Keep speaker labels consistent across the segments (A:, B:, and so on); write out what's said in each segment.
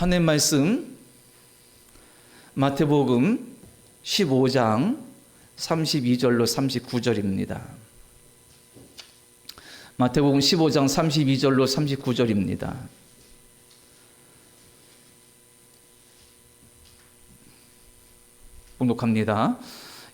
A: 하나님 말씀 마태복음 15장 32절로 39절입니다. 마태복음 15장 32절로 39절입니다. 봉독합니다.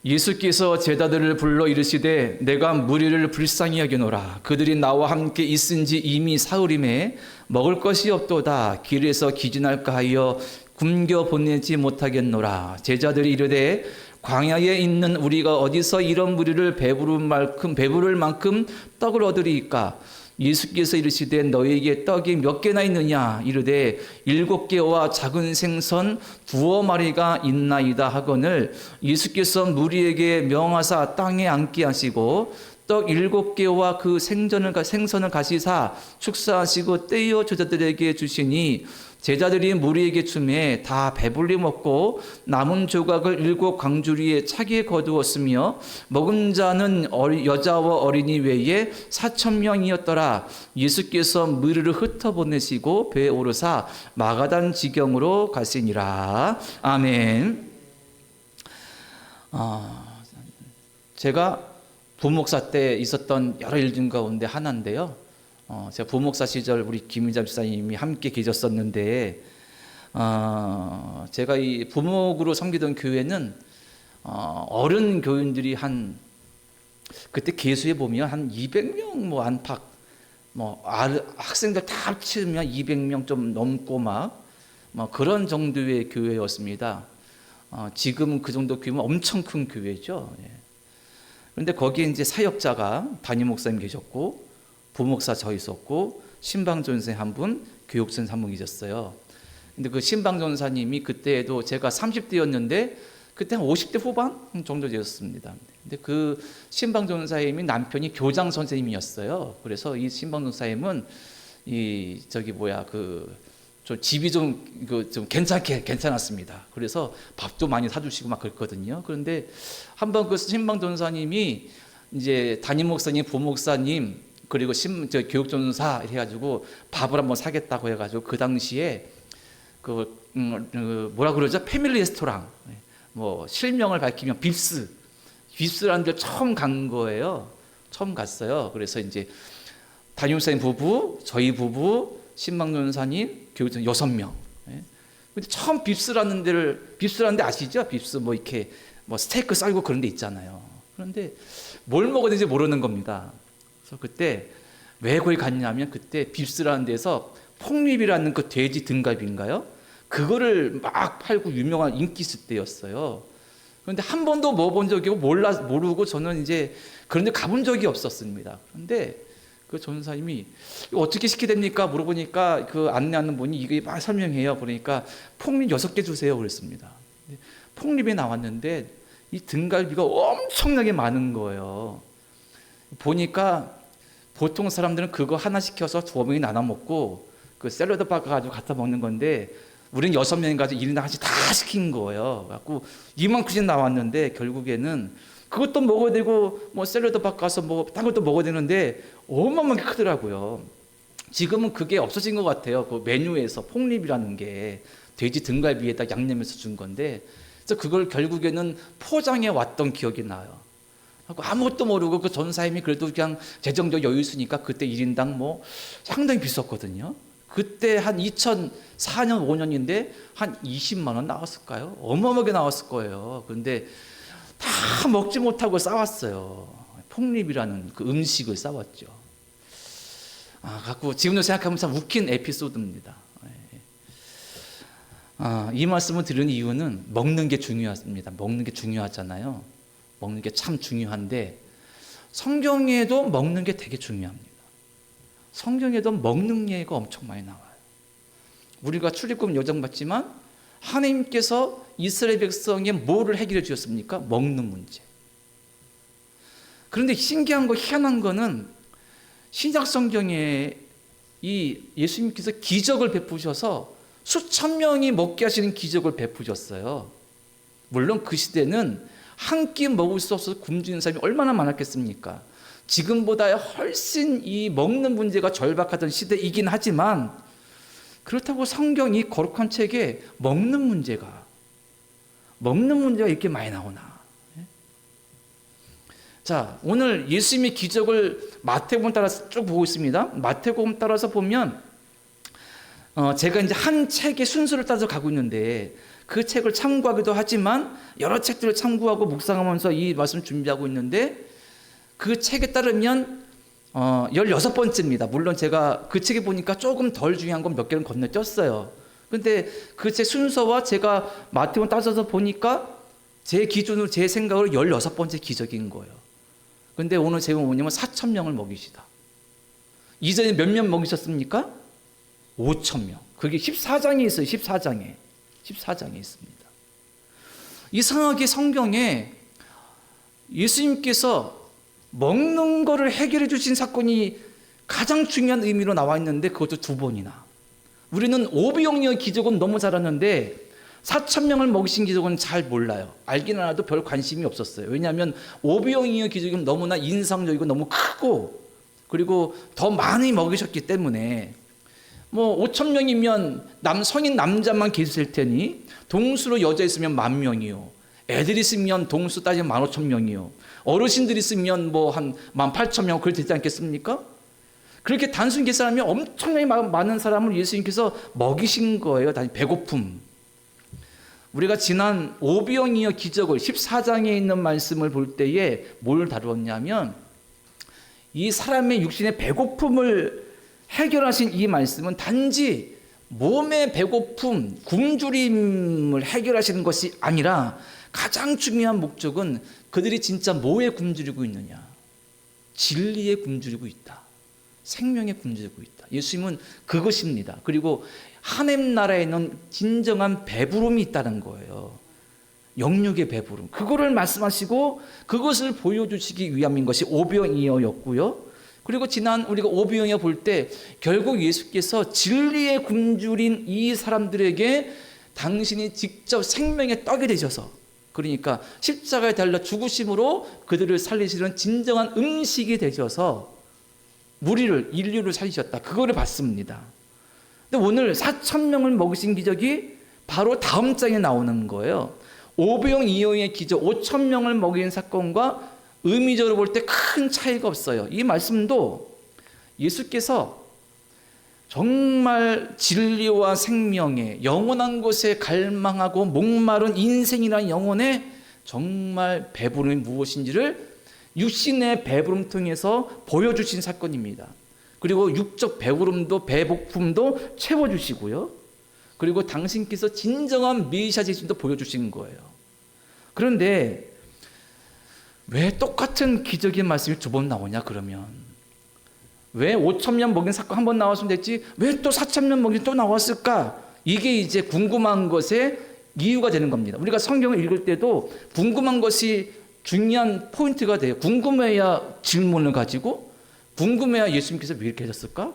A: 예수께서 제자들을 불러 이르시되 내가 무리를 불쌍히 여기노라. 그들이 나와 함께 있은지 이미 사흘임에 먹을 것이 없도다. 길에서 기진할까 하여 굶겨 보내지 못하겠노라. 제자들이 이르되 광야에 있는 우리가 어디서 이런 무리를 배부를 만큼 떡을 얻으리이까? 예수께서 이르시되 너희에게 떡이 몇 개나 있느냐? 이르되 7개와 작은 생선 2마리가 있나이다 하거늘 예수께서 무리에게 명하사 땅에 앉게 하시고 떡 7개와 그 생선을 가시사 축사하시고 떼어 제자들에게 주시니 제자들이 무리에게 주매 다 배불리 먹고 남은 조각을 7 광주리에 차게 거두었으며 먹은 자는 여자와 어린이 외에 4,000명이었더라. 예수께서 무리를 흩어보내시고 배에 오르사 마가단 지경으로 가시니라. 아멘. 제가 부목사 때 있었던 여러 일 중 가운데 하나인데요. 제가 부목사 시절 우리 김희자 집사님이 함께 계셨었는데, 제가 이 부목으로 섬기던 교회는 어른 교인들이 그때 개수에 보면 한 200명 뭐 안팎, 학생들 다 합치면 200명 좀 넘고 그런 정도의 교회였습니다. 지금은 그 정도 규모 엄청 큰 교회죠. 그런데 거기에 이제 사역자가 담임 목사님 계셨고, 부목사 저 있었고, 신방전사님 한 분, 교육전사 한 분 계셨어요. 근데 그 신방전사님이 그때에도 제가 30대였는데 그때 한 50대 후반 정도 되었습니다. 근데 그 신방전사님이 남편이 교장 선생님이었어요. 그래서 이 신방전사님은 집이 좀 괜찮았습니다. 그래서 밥도 많이 사주시고 막 그랬거든요. 그런데 한번 그 신방전사님이 이제 담임 목사님, 부목사님, 그리고 교육전사 해가지고 밥을 한번 사겠다고 해가지고 그 당시에 패밀리 레스토랑, 실명을 밝히면 빕스라는 데 처음 간 거예요. 처음 갔어요. 그래서 이제 담임 목사님 부부, 저희 부부, 신방전사님, 교육전사 6명. 근데 처음 빕스라는 데 아시죠? 빕스 이렇게 스테이크 썰고 그런 데 있잖아요. 그런데 뭘 먹어야 되는지 모르는 겁니다. 그래서 그때 왜 거기 갔냐면 그때 빕스라는 데서 폭립이라는 그 돼지 등갈비인가요? 그거를 막 팔고 유명한 인기 있을 때였어요. 그런데 한 번도 먹어본 적이 모르고 저는 이제 그런 데 가본 적이 없었습니다. 그런데 그 전사님이 어떻게 시켜야 됩니까? 물어보니까 그 안내하는 분이 이게 막 설명해요. 그러니까 폭립 6개 주세요. 그랬습니다. 폭립이 나왔는데 이 등갈비가 엄청나게 많은 거예요. 보니까 보통 사람들은 그거 하나 시켜서 2명이 나눠 먹고 그 샐러드 바가 가지고 갖다 먹는 건데 우리는 6명이 가지고 1인당 하나씩 다 시킨 거예요. 그래갖고 이만큼씩 나왔는데 결국에는 그것도 먹어야 되고 샐러드 바 가서 딴 것도 먹어야 되는데 어마어마하게 크더라고요. 지금은 그게 없어진 것 같아요. 그 메뉴에서 폭립이라는 게 돼지 등갈비에다 양념해서 준 건데 그래서 그걸 결국에는 포장해 왔던 기억이 나요. 아무것도 모르고 그 전사님이 그래도 그냥 재정적 여유 있으니까 그때 1인당 상당히 비쌌거든요. 그때 한 2004년, 5년인데 한 20만 원 나왔을까요? 어마어마하게 나왔을 거예요. 그런데 다 먹지 못하고 싸웠어요. 폭립이라는 그 음식을 싸웠죠. 갖고 지금도 생각하면 참 웃긴 에피소드입니다. 이 말씀을 드리는 이유는 먹는 게 중요합니다. 먹는 게 중요하잖아요. 먹는 게 참 중요한데 성경에도 먹는 게 되게 중요합니다. 성경에도 먹는 예가 엄청 많이 나와요. 우리가 출애굽 여정 봤지만 하나님께서 이스라엘 백성에 뭐를 해결해 주셨습니까? 먹는 문제. 그런데 신기한 거, 희한한 거는 신약 성경에 이 예수님께서 기적을 베푸셔서 수천 명이 먹게 하시는 기적을 베푸셨어요. 물론 그 시대는 한 끼 먹을 수 없어서 굶주리는 사람이 얼마나 많았겠습니까? 지금보다 훨씬 이 먹는 문제가 절박하던 시대이긴 하지만 그렇다고 성경이 거룩한 책에 먹는 문제가 이렇게 많이 나오나? 자, 오늘 예수님의 기적을 마태복음 따라서 쭉 보고 있습니다. 마태복음 따라서 보면 제가 이제 한 책의 순서를 따라서 가고 있는데 그 책을 참고하기도 하지만 여러 책들을 참고하고 묵상하면서 이 말씀 준비하고 있는데 그 책에 따르면 16번째입니다. 물론 제가 그 책에 보니까 조금 덜 중요한 건 몇 개는 건너뛰었어요. 근데 그 책 순서와 제가 마태복음 따져서 보니까 제 기준으로 제 생각으로 16번째 기적인 거예요. 근데 오늘 제가 뭐냐면 4,000명을 먹이시다. 이전에 몇 명 먹이셨습니까? 5,000명. 그게 14장에 있어요. 14장에 있습니다. 이상하게 성경에 예수님께서 먹는 거를 해결해 주신 사건이 가장 중요한 의미로 나와 있는데 그것도 2번이나. 우리는 오병이어 기적은 너무 잘 아는데 4,000명을 먹이신 기적은 잘 몰라요. 알기는 알아도 별 관심이 없었어요. 왜냐하면 오병이어 기적은 너무나 인상적이고 너무 크고 그리고 더 많이 먹이셨기 때문에 5,000명이면 성인 남자만 계실 테니 동수로 여자 있으면 10,000명이요. 애들 있으면 동수 따지면 15,000명이요. 어르신들 있으면 한 18,000명 그렇게 되지 않겠습니까? 그렇게 단순 계산하면 엄청나게 많은 사람을 예수님께서 먹이신 거예요. 배고픔. 우리가 지난 오병이어 기적을 14장에 있는 말씀을 볼 때에 뭘 다루었냐면 이 사람의 육신의 배고픔을 해결하신 이 말씀은 단지 몸의 배고픔, 굶주림을 해결하시는 것이 아니라 가장 중요한 목적은 그들이 진짜 뭐에 굶주리고 있느냐? 진리에 굶주리고 있다. 생명에 굶주리고 있다. 예수님은 그것입니다. 그리고 하나님 나라에는 진정한 배부름이 있다는 거예요. 영육의 배부름. 그거를 말씀하시고 그것을 보여주시기 위함인 것이 오병이어였고요. 그리고 지난 우리가 오병이어 볼 때 결국 예수께서 진리에 굶주린 이 사람들에게 당신이 직접 생명의 떡이 되셔서 그러니까 십자가에 달려 죽으심으로 그들을 살리시는 진정한 음식이 되셔서 인류를 살리셨다. 그거를 봤습니다. 근데 오늘 4,000명을 먹이신 기적이 바로 다음 장에 나오는 거예요. 오병이어의 기적, 5,000명을 먹인 사건과 의미적으로 볼 때 큰 차이가 없어요. 이 말씀도 예수께서 정말 진리와 생명에 영원한 곳에 갈망하고 목마른 인생이라는 영혼의 정말 배부름이 무엇인지를 육신의 배부름 통해서 보여주신 사건입니다. 그리고 육적 배고픔도 채워주시고요. 그리고 당신께서 진정한 메시아이심도 보여주신 거예요. 그런데 왜 똑같은 기적의 말씀이 2번 나오냐 그러면 왜 5,000명 먹인 사건 한 번 나왔으면 됐지 왜 또 4,000명 먹인 또 나왔을까? 이게 이제 궁금한 것의 이유가 되는 겁니다. 우리가 성경을 읽을 때도 궁금한 것이 중요한 포인트가 돼요. 궁금해야 질문을 가지고 궁금해야 예수님께서 왜 이렇게 하셨을까?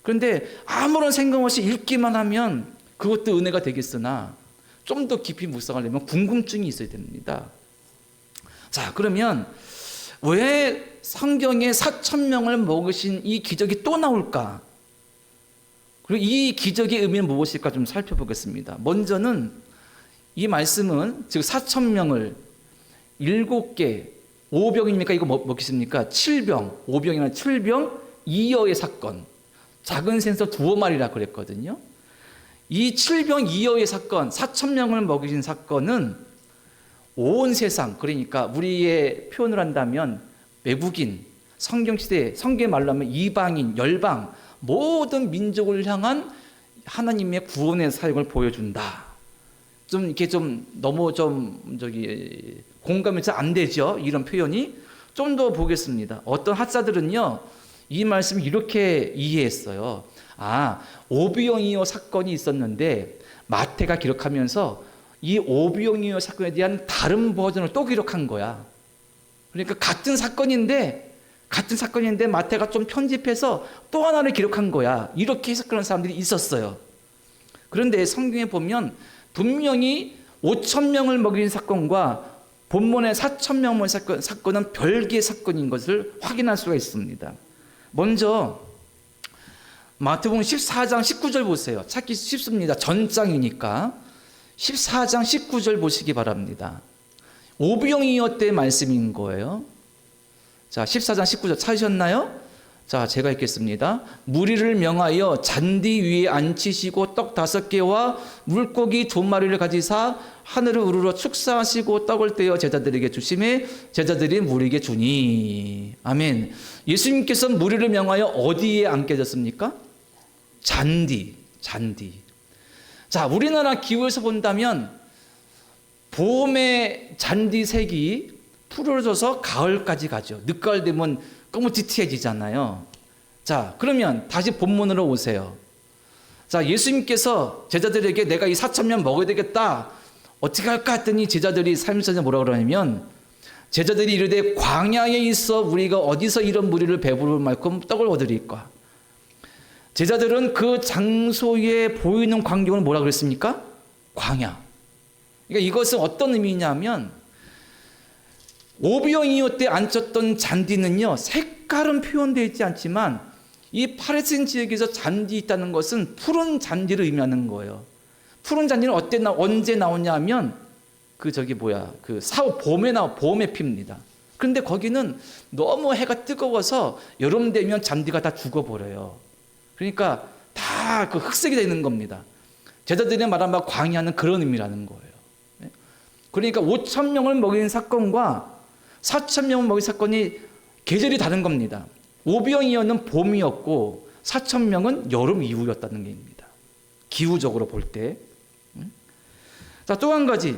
A: 그런데 아무런 생각 없이 읽기만 하면 그것도 은혜가 되겠으나 좀 더 깊이 묵상하려면 궁금증이 있어야 됩니다. 자, 그러면 왜 성경에 4,000명을 먹으신 이 기적이 또 나올까? 그리고 이 기적의 의미는 무엇일까 좀 살펴보겠습니다. 먼저는 이 말씀은 즉 4,000명을 7개 5병이니까 이거 먹겠습니까? 7병 5병이나 7병 2어의 사건, 작은 생선 2마리라 그랬거든요. 이 7병 2어의 사건, 4,000명을 먹이신 사건은 온 세상, 그러니까 우리의 표현을 한다면 외국인, 성경시대, 성경의 말로 하면 이방인, 열방, 모든 민족을 향한 하나님의 구원의 사역을 보여준다. 좀 이렇게 좀 너무 공감이 잘 안 되죠? 이런 표현이. 좀 더 보겠습니다. 어떤 학자들은요, 이 말씀을 이렇게 이해했어요. 오병이어 사건이 있었는데 마태가 기록하면서 이 오병이어 사건에 대한 다른 버전을 또 기록한 거야. 그러니까 같은 사건인데 마태가 좀 편집해서 또 하나를 기록한 거야. 이렇게 해석하는 사람들이 있었어요. 그런데 성경에 보면 분명히 5,000명을 먹인 사건과 본문의 4,000명 먹인 사건은 별개의 사건인 것을 확인할 수가 있습니다. 먼저 마태복음 14장 19절 보세요. 찾기 쉽습니다. 전장이니까. 14장 19절 보시기 바랍니다. 오병이어 때 말씀인 거예요. 자, 14장 19절 찾으셨나요? 자, 제가 읽겠습니다. 무리를 명하여 잔디 위에 앉히시고 떡 5개와 물고기 2마리를 가지사 하늘을 우러러 축사하시고 떡을 떼어 제자들에게 주심에 제자들이 무리에게 주니. 아멘. 예수님께서 무리를 명하여 어디에 앉게 하셨습니까? 잔디. 자, 우리나라 기후에서 본다면 봄에 잔디색이 푸르러져서 가을까지 가죠. 늦가을 되면 거무튀튀해지잖아요. 자, 그러면 다시 본문으로 오세요. 자, 예수님께서 제자들에게 내가 이 4,000명 먹어야 되겠다. 어떻게 할까 했더니 제자들이 삶에서 뭐라 그러냐면 제자들이 이르되 광야에 있어 우리가 어디서 이런 무리를 배부를 만큼 떡을 얻으리까. 제자들은 그 장소에 보이는 광경을 뭐라 그랬습니까? 광야. 그러니까 이것은 어떤 의미냐면 오병이어 때 앉혔던 잔디는요, 색깔은 표현되어 있지 않지만 이 팔레스틴 지역에서 잔디 있다는 것은 푸른 잔디를 의미하는 거예요. 푸른 잔디는 언제 나오냐 하면 봄에 핍니다. 그런데 거기는 너무 해가 뜨거워서 여름 되면 잔디가 다 죽어버려요. 그러니까 다 그 흑색이 되는 겁니다. 제자들이 말한 바 광야는 그런 의미라는 거예요. 그러니까 5,000명을 먹인 사건과 4,000명을 먹인 사건이 계절이 다른 겁니다. 오병이어는 봄이었고 4,000명은 여름 이후였다는 얘기입니다. 기후적으로 볼 때. 자, 또 한 가지.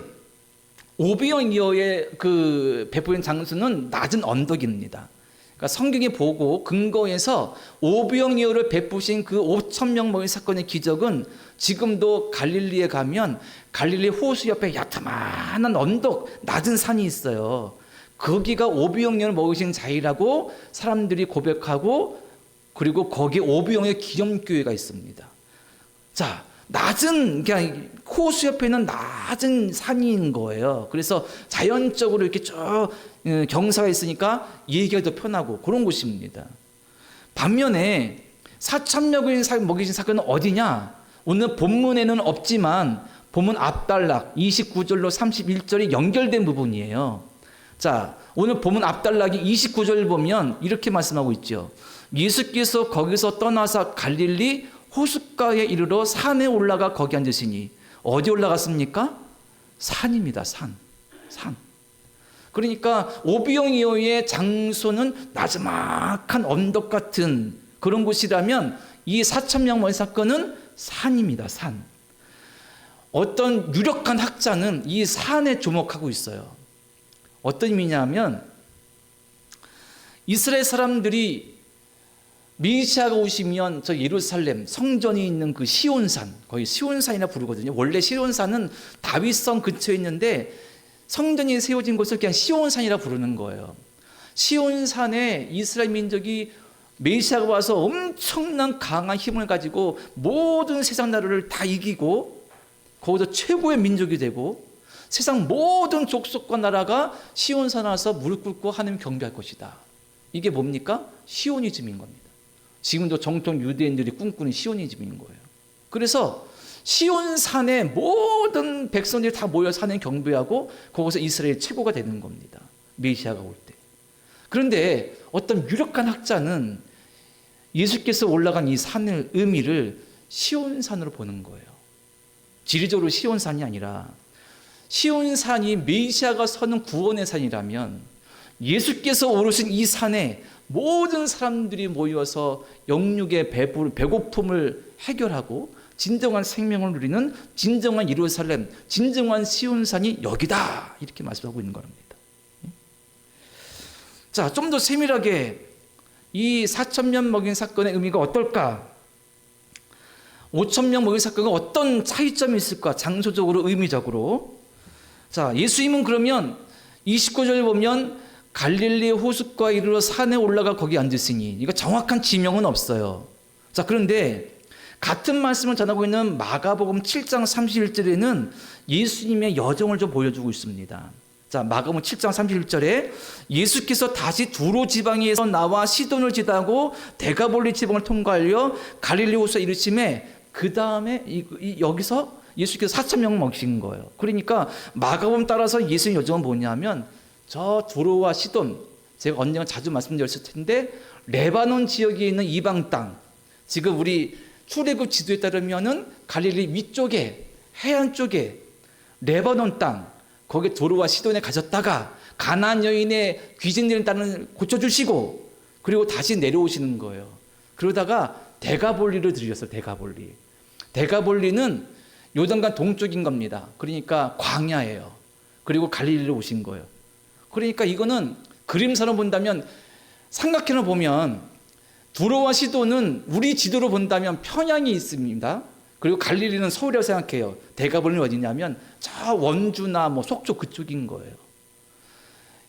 A: 오병이어의 그 베푸는 장소는 낮은 언덕입니다. 그러니까 성경에 보고 근거해서 오병이어를 베푸신 그 5,000명 먹인 사건의 기적은 지금도 갈릴리에 가면 갈릴리 호수 옆에 야타만한 언덕, 낮은 산이 있어요. 거기가 오병이어를 먹으신 자리라고 사람들이 고백하고, 그리고 거기에 오병이어 기념교회가 있습니다. 자, 낮은, 그냥 호수 옆에는 낮은 산인 거예요. 그래서 자연적으로 이렇게 쭉 경사가 있으니까 얘기가 더 편하고 그런 곳입니다. 반면에 4,000명을 먹이신 사건은 어디냐? 오늘 본문에는 없지만 본문 앞단락 29절로 31절이 연결된 부분이에요. 자, 오늘 본문 앞단락이 29절 보면 이렇게 말씀하고 있죠. 예수께서 거기서 떠나서 갈릴리 호숫가에 이르러 산에 올라가 거기 앉으시니. 어디 올라갔습니까? 산입니다. 산. 그러니까 오병이어의 장소는 나지막한 언덕 같은 그런 곳이라면 이 4,000명 먹인 사건은 산입니다. 산. 어떤 유력한 학자는 이 산에 주목하고 있어요. 어떤 의미냐면 이스라엘 사람들이 메시아가 오시면 저 예루살렘 성전이 있는 그 시온산, 거의 시온산이라 부르거든요. 원래 시온산은 다윗성 근처에 있는데 성전이 세워진 곳을 그냥 시온산이라 부르는 거예요. 시온산에 이스라엘 민족이 메시아가 와서 엄청난 강한 힘을 가지고 모든 세상 나라를 다 이기고 거기서 최고의 민족이 되고 세상 모든 족속과 나라가 시온산 와서 무릎 꿇고 하나님 경배할 것이다. 이게 뭡니까? 시오니즘인 겁니다. 지금도 정통 유대인들이 꿈꾸는 시오니즘인 거예요. 그래서 시온산에 모든 백성들이 다 모여서 하나님 경배하고 거기서 이스라엘 최고가 되는 겁니다. 메시아가 올 때. 그런데 어떤 유력한 학자는 예수께서 올라간 이 산의 의미를 시온산으로 보는 거예요. 지리적으로 시온산이 아니라 시온산이 메시아가 서는 구원의 산이라면 예수께서 오르신 이 산에 모든 사람들이 모여서 영육의 배고픔을 해결하고 진정한 생명을 누리는 진정한 예루살렘, 진정한 시온산이 여기다 이렇게 말씀하고 있는 겁니다. 자, 좀 더 세밀하게 이 4,000명 먹인 사건의 의미가 어떨까? 5,000명 먹인 사건과 어떤 차이점이 있을까? 장소적으로, 의미적으로. 자, 예수님은 그러면 29절 보면 갈릴리 호숫가에 이르러 산에 올라가 거기 앉으시니, 이거 정확한 지명은 없어요. 자, 그런데 같은 말씀을 전하고 있는 마가복음 7장 31절에는 예수님의 여정을 좀 보여주고 있습니다. 자, 마가복음 7장 31절에 예수께서 다시 두로 지방에서 나와 시돈을 지나고 데가볼리 지방을 통과하여 갈릴리 호수에 이르심에 그 다음에 여기서 예수께서 4,000명을 먹이신 거예요. 그러니까 마가복음 따라서 예수의 여정은 뭐냐면 저 두로와 시돈, 제가 언젠가 자주 말씀드렸을 텐데 레바논 지역에 있는 이방 땅, 지금 우리 출애굽 지도에 따르면은 갈릴리 위쪽에 해안 쪽에 레바논 땅, 거기에 도로와 시돈에 가셨다가 가나안 여인의 귀신들의 땅을 고쳐주시고 그리고 다시 내려오시는 거예요. 그러다가 데가볼리를 들으셨어요. 데가볼리. 데가볼리는 요단강 동쪽인 겁니다. 그러니까 광야예요. 그리고 갈릴리로 오신 거예요. 그러니까 이거는 그림사로 본다면 삼각형을 보면 두로와 시돈은 우리 지도로 본다면 평양이 있습니다. 그리고 갈릴리는 서울이라고 생각해요. 데가볼리는 어디냐면 저 원주나 뭐 속초 그쪽인 거예요.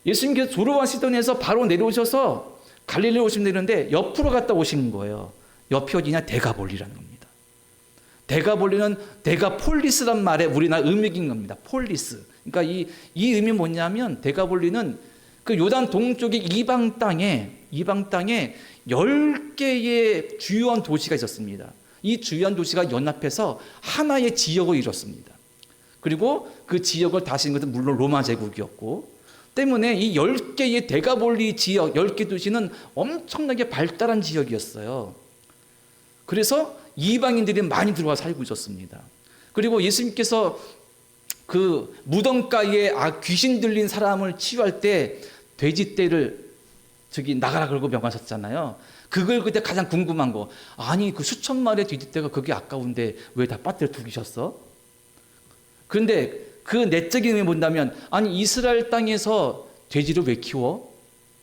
A: 예수님께서 두로와 시돈에서 바로 내려오셔서 갈릴리로 오시면 되는데 옆으로 갔다 오신 거예요. 옆이 어디냐? 데가볼리라는 겁니다. 데가볼리는 데가폴리스란 말의 우리나라 음역인 겁니다. 폴리스. 그러니까 이 의미 뭐냐면 데가볼리는 그 요단 동쪽의 이방 땅에 10개의 주요한 도시가 있었습니다. 이 주요한 도시가 연합해서 하나의 지역을 이뤘습니다. 그리고 그 지역을 다스린 것은 물론 로마 제국이었고 때문에 이 10개의 데가볼리 지역 10개 도시는 엄청나게 발달한 지역이었어요. 그래서 이방인들이 많이 들어와 살고 있었습니다. 그리고 예수님께서 그 무덤가에 귀신 들린 사람을 치유할 때 돼지떼를 저기 나가라 그러고 명하셨잖아요. 그걸 그때 가장 궁금한 거, 아니 그 수천 마리의 돼지떼가 그게 아까운데 왜 다 빠뜨려 죽이셨어? 그런데 그 내적인 의미 본다면 아니 이스라엘 땅에서 돼지를 왜 키워?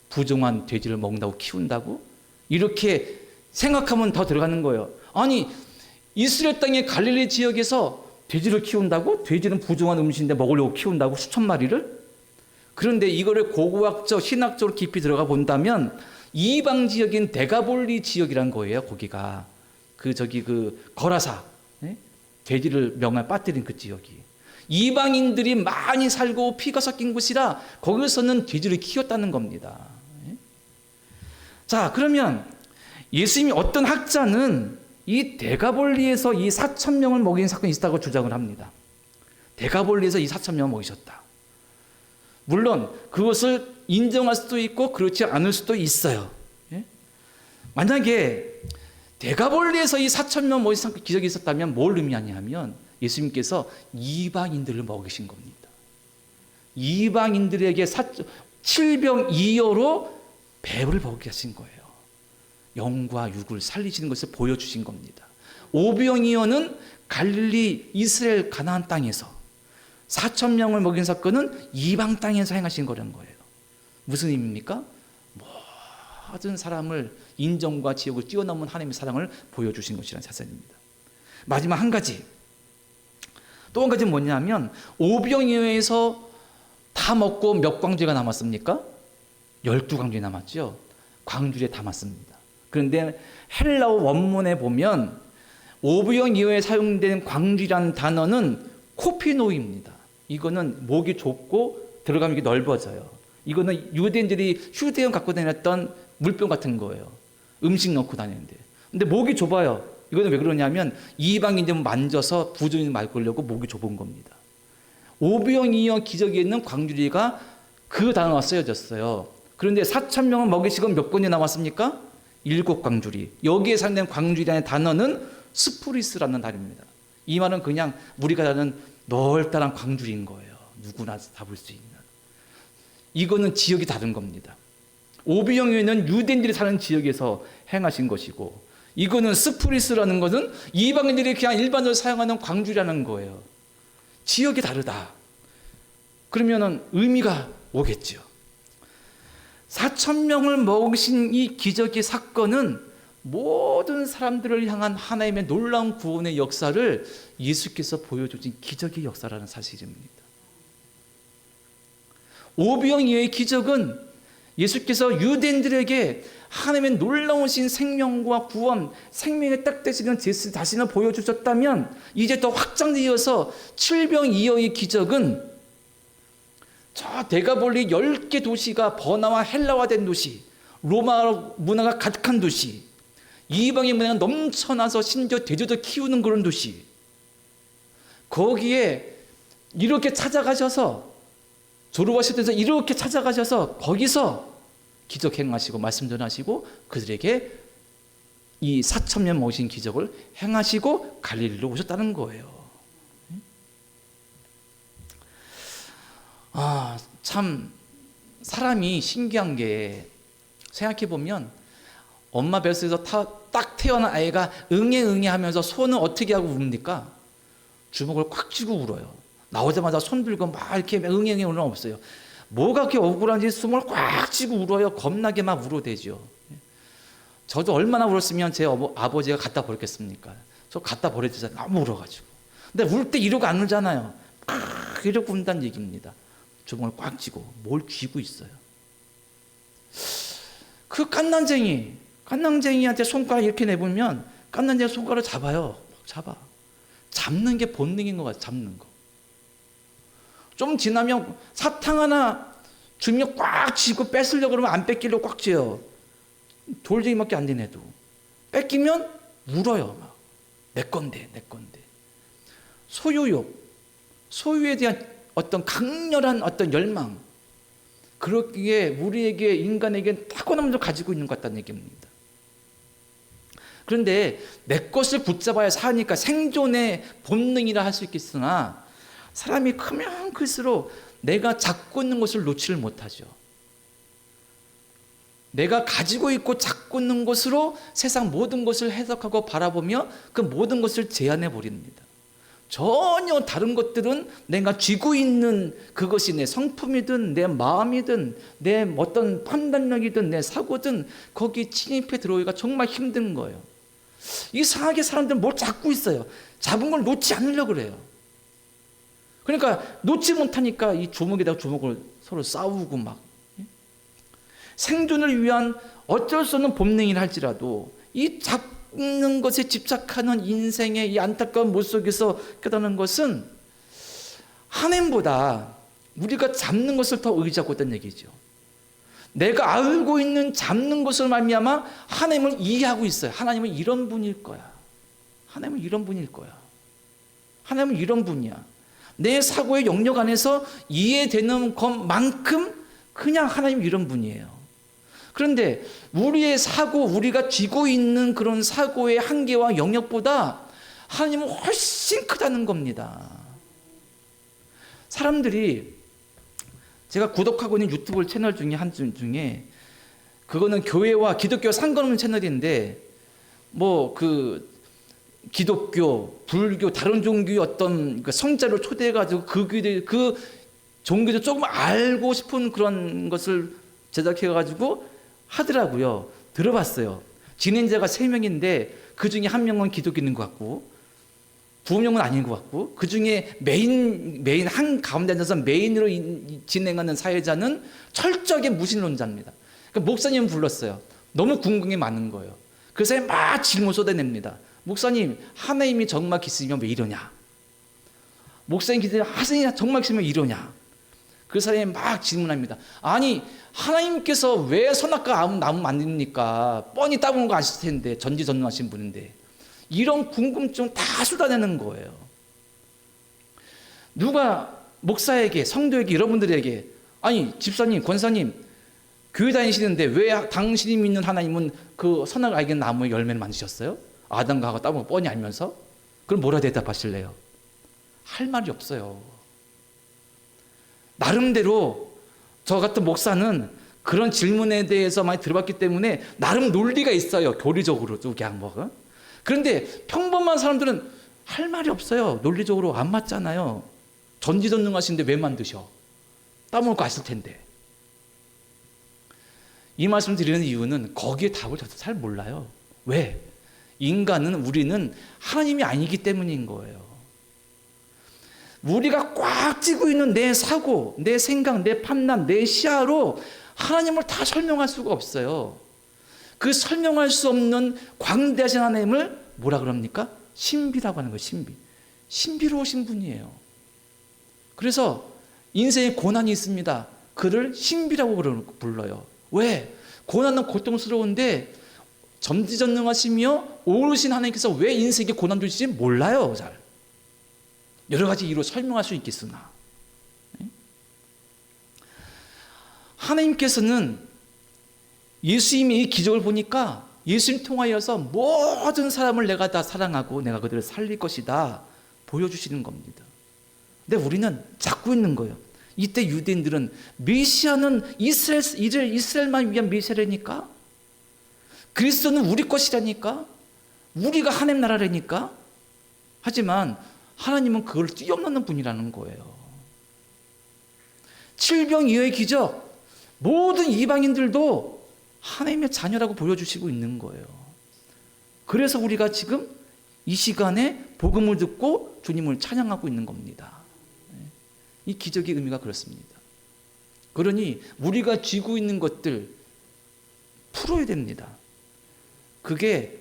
A: 부정한 돼지를 먹는다고 키운다고? 이렇게 생각하면 더 들어가는 거예요. 아니 이스라엘 땅의 갈릴리 지역에서 돼지를 키운다고? 돼지는 부정한 음식인데 먹으려고 키운다고 수천 마리를? 그런데 이거를 고고학적 신학적으로 깊이 들어가 본다면 이방 지역인 데가볼리 지역이란 거예요. 거기가 그 거라사 돼지를 명하에 빠뜨린 그 지역이 이방인들이 많이 살고 피가 섞인 곳이라 거기서는 돼지를 키웠다는 겁니다. 자, 그러면 예수님이 어떤 학자는 이 데가볼리에서 이 4,000명을 먹인 사건이 있었다고 주장을 합니다. 데가볼리에서 이 4,000명을 먹이셨다. 물론 그것을 인정할 수도 있고 그렇지 않을 수도 있어요. 만약에 데가볼리에서 이 4,000명 먹인 기적이 있었다면 뭘 의미하냐면 예수님께서 이방인들을 먹이신 겁니다. 이방인들에게 7병2여로 배를 먹게 하신 거예요. 영과 육을 살리시는 것을 보여주신 겁니다. 5병이어는 갈릴리 이스라엘 가나안 땅에서 4,000명을 먹인 사건은 이방 땅에서 행하신 거라는 거예요. 무슨 의미입니까? 모든 사람을 인정과 지역을 뛰어넘은 하나님의 사랑을 보여주신 것이라는 사실입니다. 마지막 한 가지, 또 한 가지는 뭐냐면 5병이어에서 다 먹고 몇 광주리가 남았습니까? 12광주리 남았죠. 광주리에 담았습니다. 그런데 헬라어 원문에 보면 오부영 이후에 사용된 광주리라는 단어는 코피노입니다. 이거는 목이 좁고 들어가면 이게 넓어져요. 이거는 유대인들이 휴대용 갖고 다녔던 물병 같은 거예요. 음식 넣고 다니는데. 근데 목이 좁아요. 이거는 왜 그러냐면 이방인들 만져서 부정인 말 걸려고 목이 좁은 겁니다. 오부영 이후 기적에 있는 광주리가 그 단어가 쓰여졌어요. 그런데 4,000명을 먹이시고 몇 번이 남았습니까? 7광주리. 여기에 사용된 광주리라는 단어는 스프리스라는 단어입니다. 이 말은 그냥 우리가 아는 넓다란 광주리인 거예요. 누구나 잡을 수 있는. 이거는 지역이 다른 겁니다. 오비영에는 유대인들이 사는 지역에서 행하신 것이고, 이거는 스프리스라는 것은 이방인들이 그냥 일반적으로 사용하는 광주리라는 거예요. 지역이 다르다. 그러면은 의미가 오겠죠. 4,000명을 먹으신 이 기적의 사건은 모든 사람들을 향한 하나님의 놀라운 구원의 역사를 예수께서 보여주신 기적의 역사라는 사실입니다. 오병 이후의 기적은 예수께서 유대인들에게 하나님의 놀라우신 생명과 구원, 생명의 딱 되시는 제스 자신을 보여주셨다면 이제 더 확장되어서 7병 2여의 기적은 저 대가볼리 10개 도시가 번화와 헬라화된 도시, 로마 문화가 가득한 도시, 이방의 문화가 넘쳐나서 심지어 대조도 키우는 그런 도시, 거기에 이렇게 찾아가셔서, 졸업하실 때서 이렇게 찾아가셔서 거기서 기적 행하시고 말씀 전하시고 그들에게 이 4,000년 모신 기적을 행하시고 갈릴리로 오셨다는 거예요. 참 사람이 신기한 게, 생각해 보면 엄마 뱃속에서 딱 태어난 아이가 응애 하면서 손은 어떻게 하고 웁니까? 주먹을 꽉 쥐고 울어요. 나오자마자 손 들고 막 이렇게 응애 울는 건 없어요. 뭐가 그렇게 억울한지 숨을 꽉 쥐고 울어요. 겁나게 막 울어대죠. 저도 얼마나 울었으면 제 아버지가 갖다 버렸겠습니까? 저 갖다 버려주잖아요. 너무 울어가지고. 근데 울 때 이러고 안 울잖아요. 이러고 운다는 얘기입니다. 주먹을 꽉 쥐고 뭘 쥐고 있어요. 그 깐난쟁이한테 손가락 이렇게 내보면 깐난쟁이 손가락을 잡아요. 잡는 게 본능인 것 같아요. 잡는 거. 좀 지나면 사탕 하나 주면 꽉 쥐고 뺏으려고 그러면 안 뺏기려고 꽉 쥐어요. 돌쟁이밖에 안 된 애도. 뺏기면 울어요. 막. 내 건데. 소유에 대한 어떤 강렬한 어떤 열망, 그렇기에 우리에게, 인간에게 타고남을 가지고 있는 것 같다는 얘기입니다. 그런데 내 것을 붙잡아야 사니까 생존의 본능이라 할 수 있겠으나, 사람이 크면 클수록 내가 잡고 있는 것을 놓지를 못하죠. 내가 가지고 있고 잡고 있는 것으로 세상 모든 것을 해석하고 바라보며 그 모든 것을 제한해 버립니다. 전혀 다른 것들은 내가 쥐고 있는 그것이 내 성품이든 내 마음이든 내 어떤 판단력이든 내 사고든 거기 침입해 들어오기가 정말 힘든 거예요. 이상하게 사람들은 뭘 잡고 있어요. 잡은 걸 놓지 않으려고 그래요. 그러니까 놓지 못하니까 이 주먹에다가 주먹을 서로 싸우고 막, 생존을 위한 어쩔 수 없는 본능이라 할지라도 이 잡는 것에 집착하는 인생의 이 안타까운 모습 속에서 깨닫는 것은 하나님보다 우리가 잡는 것을 더 의지하고 있다는 얘기죠. 내가 알고 있는 잡는 것을 말미암아 하나님을 이해하고 있어요. 하나님은 이런 분일 거야. 하나님은 이런 분일 거야. 하나님은 이런 분이야. 내 사고의 영역 안에서 이해되는 것만큼 그냥 하나님은 이런 분이에요. 그런데 우리의 사고, 우리가 쥐고 있는 그런 사고의 한계와 영역보다 하나님은 훨씬 크다는 겁니다. 사람들이, 제가 구독하고 있는 유튜브 채널 중에 중에 그거는 교회와 기독교와 상관없는 채널인데, 뭐 기독교, 불교, 다른 종교의 어떤 성자를 초대해가지고 그 종교도 조금 알고 싶은 그런 것을 제작해가지고 하더라고요. 들어봤어요. 진행자가 3명인데 그 중에 1명은 기독교인인 것 같고 2명은 아닌 것 같고, 그 중에 메인 한 가운데 앉아서 메인으로 진행하는 사회자는 철저하게 무신론자입니다. 그러니까 목사님 불렀어요. 너무 궁금한 게 많은 거예요. 그래서 막 질문 쏟아냅니다. 목사님, 하나님이 정말 계시면 왜 이러냐? 목사님 기도에 하나님이 정말 계시면 이러냐? 그 사람이 막 질문합니다. 아니, 하나님께서 왜 선악과 나무 만듭니까? 뻔히 따보는 거 아실 텐데, 전지전능하신 분인데. 이런 궁금증 다 쏟아내는 거예요. 누가 목사에게, 성도에게, 여러분들에게, 아니 집사님, 권사님, 교회 다니시는데 왜 당신이 믿는 하나님은 그 선악을 알게 나무의 열매를 만드셨어요? 아담과 하와 따보는 거 뻔히 알면서? 그럼 뭐라 대답하실래요? 할 말이 없어요. 나름대로 저 같은 목사는 그런 질문에 대해서 많이 들어봤기 때문에 나름 논리가 있어요. 교리적으로도 그냥 뭐. 그런데 평범한 사람들은 할 말이 없어요. 논리적으로 안 맞잖아요. 전지전능하신데 왜 만드셔? 따먹을 거 아실 텐데. 이 말씀 드리는 이유는 거기에 답을 저도 잘 몰라요. 왜? 우리는 하나님이 아니기 때문인 거예요. 우리가 꽉 쥐고 있는 내 사고, 내 생각, 내 판단, 내 시야로 하나님을 다 설명할 수가 없어요. 그 설명할 수 없는 광대하신 하나님을 뭐라 그럽니까? 신비라고 하는 거예요. 신비. 신비로우신 분이에요. 그래서 인생에 고난이 있습니다. 그를 신비라고 불러요. 왜? 고난은 고통스러운데 전지전능하시며 오르신 하나님께서 왜 인생에 고난 주실지 몰라요. 잘 여러 가지 이유로 설명할 수 있겠으나 하나님께서는 예수님의 이 기적을 보니까 예수님 통하여서 모든 사람을 내가 다 사랑하고 내가 그들을 살릴 것이다 보여주시는 겁니다. 근데 우리는 잡고 있는 거예요. 이때 유대인들은 메시아는 이스라엘만 위한 메시아라니까, 그리스도는 우리 것이라니까, 우리가 하나님 나라라니까. 하지만 하나님은 그걸 뛰어넘는 분이라는 거예요. 칠병이어의 기적, 모든 이방인들도 하나님의 자녀라고 보여주시고 있는 거예요. 그래서 우리가 지금 이 시간에 복음을 듣고 주님을 찬양하고 있는 겁니다. 이 기적의 의미가 그렇습니다. 그러니 우리가 쥐고 있는 것들 풀어야 됩니다. 그게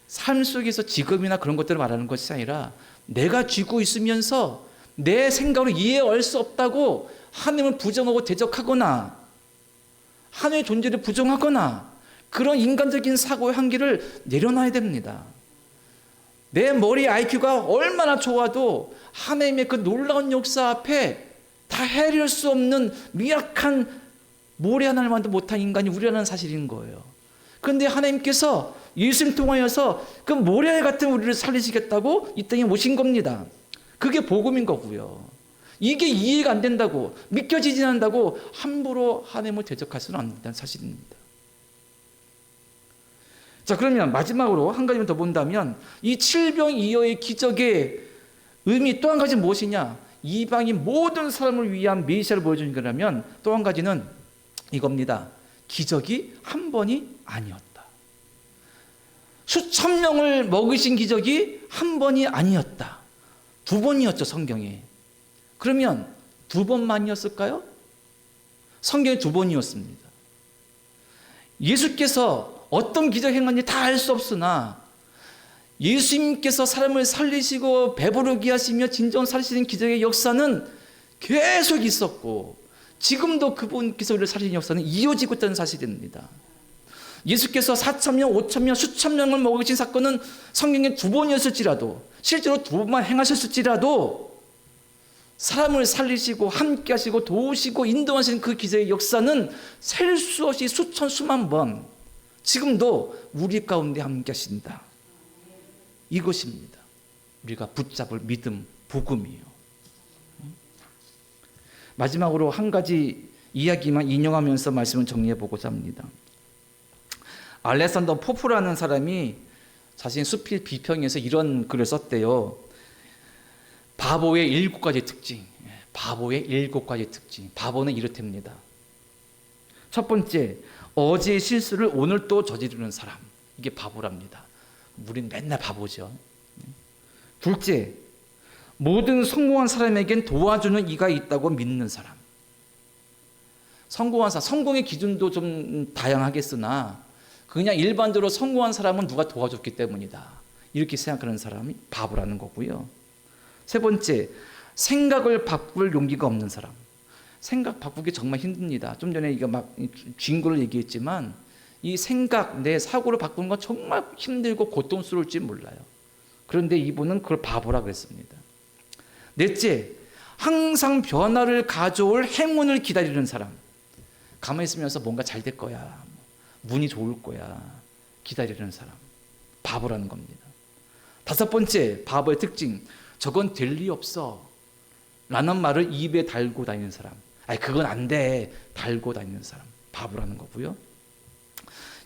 A: 삶 속에서 직업이나 그런 것들을 말하는 것이 아니라 내가 쥐고 있으면서 내 생각으로 이해할 수 없다고 하나님을 부정하고 대적하거나 하나님의 존재를 부정하거나 그런 인간적인 사고의 한계를 내려놔야 됩니다. 내 머리 IQ가 얼마나 좋아도 하나님의 그 놀라운 역사 앞에 다 헤아릴 수 없는 미약한 모래 하나만도 못한 인간이 우리라는 사실인 거예요. 그런데 하나님께서 예수님 통하여서 그 모래 같은 우리를 살리시겠다고 이 땅에 오신 겁니다. 그게 복음인 거고요. 이게 이해가 안 된다고, 믿겨지지 않는다고 함부로 하나님을 대적할 수는 안 된다는 사실입니다. 자, 그러면 마지막으로 한 가지만 더 본다면 이 칠병이어의 기적의 의미 또 한 가지는 무엇이냐? 이방인 모든 사람을 위한 메시아를 보여주는 거라면 또 한 가지는 이겁니다. 기적이 한 번이 아니었다. 수천 명을 먹이신 기적이 한 번이 아니었다. 두 번이었죠, 성경에. 그러면 두 번만이었을까요? 성경에 두 번이었습니다. 예수께서 어떤 기적 행한지 다 알 수 없으나 예수님께서 사람을 살리시고 배부르게 하시며 진정 살리시는 기적의 역사는 계속 있었고 지금도 그분께서 우리를 살리는 역사는 이어지고 있다는 사실입니다. 예수께서 4,000명, 5,000명, 수천 명을 먹이신 사건은 성경에 두 번이었을지라도 실제로 두 번만 행하셨을지라도 사람을 살리시고 함께 하시고 도우시고 인도하시는 그 기적의 역사는 셀 수 없이 수천 수만 번 지금도 우리 가운데 함께 하신다. 이것입니다. 우리가 붙잡을 믿음, 복음이에요. 마지막으로 한 가지 이야기만 인용하면서 말씀을 정리해 보고자 합니다. 알렉산더 포프라는 사람이 자신의 수필 비평에서 이런 글을 썼대요. 바보의 7가지 특징. 바보의 7가지 특징. 바보는 이렇답니다. 첫 번째, 어제의 실수를 오늘 또 저지르는 사람. 이게 바보랍니다. 우린 맨날 바보죠. 둘째, 모든 성공한 사람에겐 도와주는 이가 있다고 믿는 사람. 성공한 사람, 성공의 기준도 좀 다양하겠으나 그냥 일반적으로 성공한 사람은 누가 도와줬기 때문이다. 이렇게 생각하는 사람이 바보라는 거고요. 세 번째, 생각을 바꿀 용기가 없는 사람. 생각 바꾸기 정말 힘듭니다. 좀 전에 이거 막 쥔 거를 얘기했지만 이 생각, 내 사고를 바꾸는 건 정말 힘들고 고통스러울지 몰라요. 그런데 이분은 그걸 바보라 그랬습니다. 넷째, 항상 변화를 가져올 행운을 기다리는 사람. 가만히 있으면서 뭔가 잘 될 거야. 운이 좋을 거야. 기다리는 사람. 바보라는 겁니다. 다섯 번째, 바보의 특징. 저건 될 리 없어. 라는 말을 입에 달고 다니는 사람. 아니, 그건 안 돼. 달고 다니는 사람. 바보라는 거고요.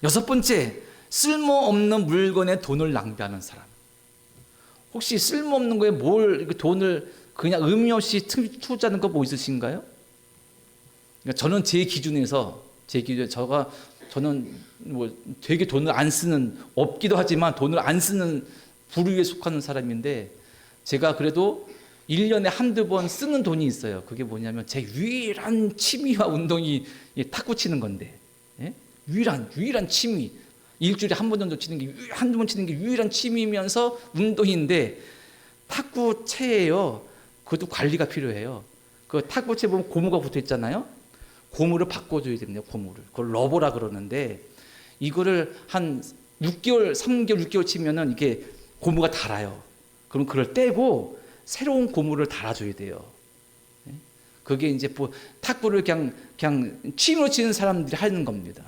A: 여섯 번째, 쓸모없는 물건에 돈을 낭비하는 사람. 혹시 쓸모없는 거에 돈을 그냥 의미 없이 투자하는 거 뭐 있으신가요? 그러니까 저는 제 기준에서 저는 뭐 되게 돈을 안 쓰는, 없기도 하지만 돈을 안 쓰는 부류에 속하는 사람인데 제가 그래도 1년에 한두 번 쓰는 돈이 있어요. 그게 뭐냐면 제 유일한 취미와 운동이 탁구 치는 건데, 예? 유일한 취미. 일주일에 한 번 정도 치는 게, 한두 번 치는 게 유일한 취미면서 운동인데 탁구 채예요. 그것도 관리가 필요해요. 그 탁구채 보면 고무가 붙어 있잖아요. 고무를 바꿔줘야 됩니다. 고무를. 그걸 러버라 그러는데 이거를 한 6개월, 3개월, 6개월 치면은 이게 고무가 닳아요. 그럼 그걸 떼고 새로운 고무를 달아줘야 돼요. 그게 이제 뭐 탁구를 그냥 취미로 치는 사람들이 하는 겁니다.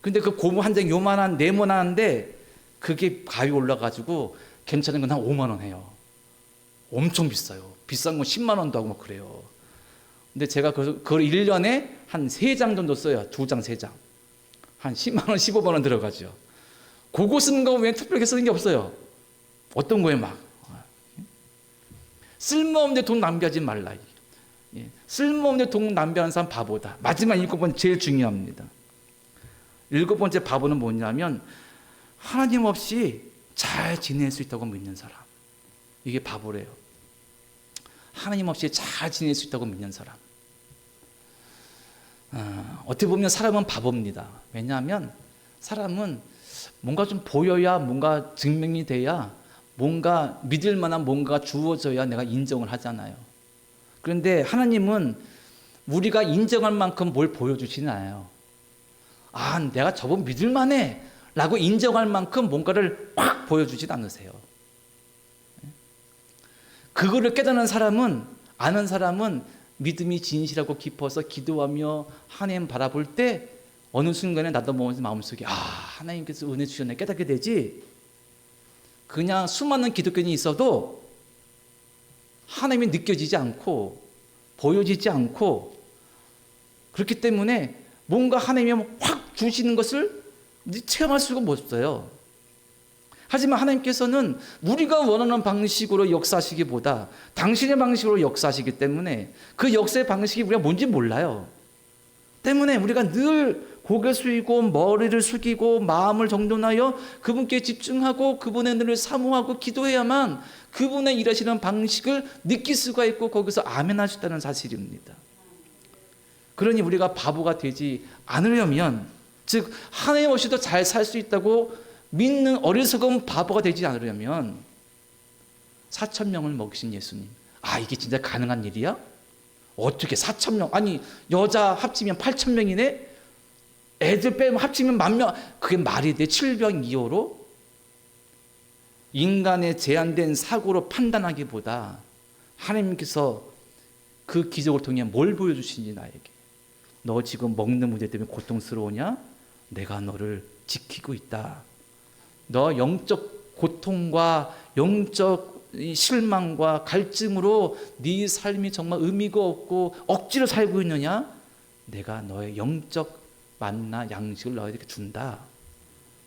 A: 근데 그 고무 한 장 요만한 네모나는데 그게 가위 올라가지고 괜찮은 건 한 5만 원 해요. 엄청 비싸요. 비싼 건 10만 원도 하고 막 그래요. 근데 제가 그걸 1년에 한 3장 정도 써요. 2장, 3장. 한 10만 원, 15만 원 들어가죠. 그거 쓰는 거 외에 특별하게 쓰는 게 없어요. 어떤 거에 막. 쓸모없는데 돈 낭비하지 말라. 쓸모없는데 돈 낭비하는 사람 바보다. 마지막 7번 제일 중요합니다. 7번째 바보는 뭐냐면 하나님 없이 잘 지낼 수 있다고 믿는 사람. 이게 바보래요. 하나님 없이 잘 지낼 수 있다고 믿는 사람. 어떻게 보면 사람은 바보입니다. 왜냐하면 사람은 뭔가 좀 보여야, 뭔가 증명이 돼야, 뭔가 믿을 만한 뭔가 주어져야 내가 인정을 하잖아요. 그런데 하나님은 우리가 인정할 만큼 뭘 보여주시진 않아요. 아, 내가 저분 믿을 만해 라고 인정할 만큼 뭔가를 확 보여주진 않으세요. 그거를 깨닫는 사람은, 아는 사람은 믿음이 진실하고 깊어서 기도하며 하나님 바라볼 때 어느 순간에 나도 마음속에 하나님께서 은혜 주셨네 깨닫게 되지. 그냥 수많은 기독교인이 있어도 하나님이 느껴지지 않고 보여지지 않고, 그렇기 때문에 뭔가 하나님이 확 주시는 것을 체험할 수가 없어요. 하지만 하나님께서는 우리가 원하는 방식으로 역사하시기보다 당신의 방식으로 역사하시기 때문에 그 역사의 방식이 우리가 뭔지 몰라요. 때문에 우리가 늘 고개 숙이고 머리를 숙이고 마음을 정돈하여 그분께 집중하고 그분의 은혜를 사모하고 기도해야만 그분의 일하시는 방식을 느낄 수가 있고 거기서 아멘할 수 있다는 사실입니다. 그러니 우리가 바보가 되지 않으려면, 즉 하나님 없이도 잘 살 수 있다고 믿는 어리석은 바보가 되지 않으려면 4,000명을 먹이신 예수님, 이게 진짜 가능한 일이야? 어떻게 4,000명, 아니 여자 합치면 8,000명이네? 애들 빼면 합치면 10,000명, 그게 말이 돼? 7병2호로? 인간의 제한된 사고로 판단하기보다 하나님께서 그 기적을 통해 뭘 보여주시는지, 나에게 너 지금 먹는 문제 때문에 고통스러우냐? 내가 너를 지키고 있다. 너 영적 고통과 영적 실망과 갈증으로 네 삶이 정말 의미가 없고 억지로 살고 있느냐? 내가 너의 영적 만나 양식을 너에게 준다.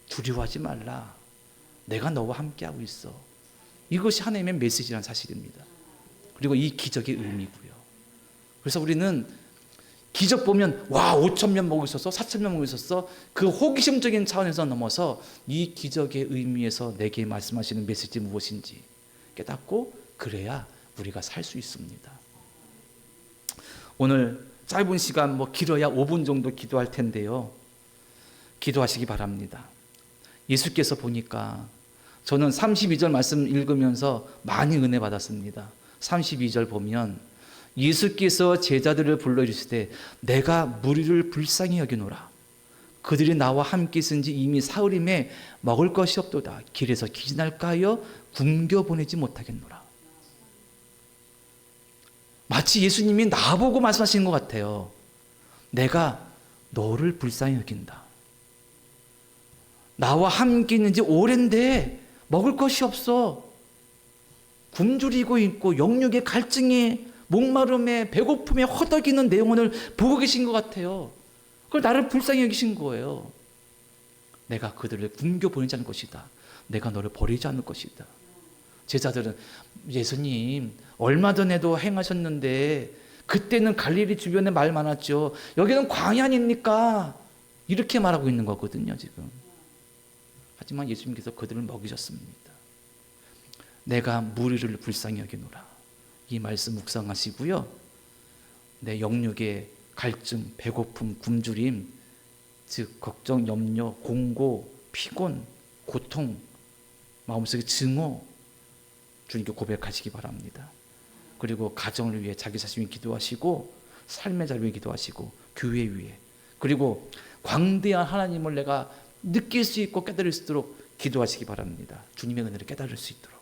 A: 두려워하지 말라. 내가 너와 함께하고 있어. 이것이 하나님의 메시지라는 사실입니다. 그리고 이 기적의 의미고요. 그래서 우리는 기적 보면 5,000명 먹으셨어, 4,000명 먹으셨어, 그 호기심적인 차원에서 넘어서 이 기적의 의미에서 내게 말씀하시는 메시지 무엇인지 깨닫고 그래야 우리가 살 수 있습니다. 오늘 짧은 시간, 길어야 5분 정도 기도할 텐데요. 기도하시기 바랍니다. 예수께서 보니까 저는 32절 말씀 읽으면서 많이 은혜 받았습니다. 32절 보면 예수께서 제자들을 불러 이르시되 내가 무리를 불쌍히 여기노라. 그들이 나와 함께 있은지 이미 사흘임에 먹을 것이 없도다. 길에서 기진할까 하여 굶겨 보내지 못하겠노라. 마치 예수님이 나보고 말씀하시는 것 같아요. 내가 너를 불쌍히 여긴다. 나와 함께 있는지 오랜데 먹을 것이 없어. 굶주리고 있고 영육의 갈증에 목마름에 배고픔에 허덕이는 내 영혼을 보고 계신 것 같아요. 그걸 나를 불쌍히 여기신 거예요. 내가 그들을 굶겨 보내지 않을 것이다. 내가 너를 버리지 않을 것이다. 제자들은 예수님 얼마 전에도 행하셨는데 그때는 갈릴리 주변에 말 많았죠. 여기는 광야 아닙니까? 이렇게 말하고 있는 거거든요 지금. 하지만 예수님께서 그들을 먹이셨습니다. 내가 무리를 불쌍히 여기노라. 이 말씀 묵상하시고요. 내 영육의 갈증, 배고픔, 굶주림, 즉 걱정, 염려, 공고, 피곤, 고통, 마음속의 증오 주님께 고백하시기 바랍니다. 그리고 가정을 위해 자기 자신을 기도하시고 삶의 자리를 위해 기도하시고 교회 위해 그리고 광대한 하나님을 내가 느낄 수 있고 깨달을 수 있도록 기도하시기 바랍니다. 주님의 은혜를 깨달을 수 있도록.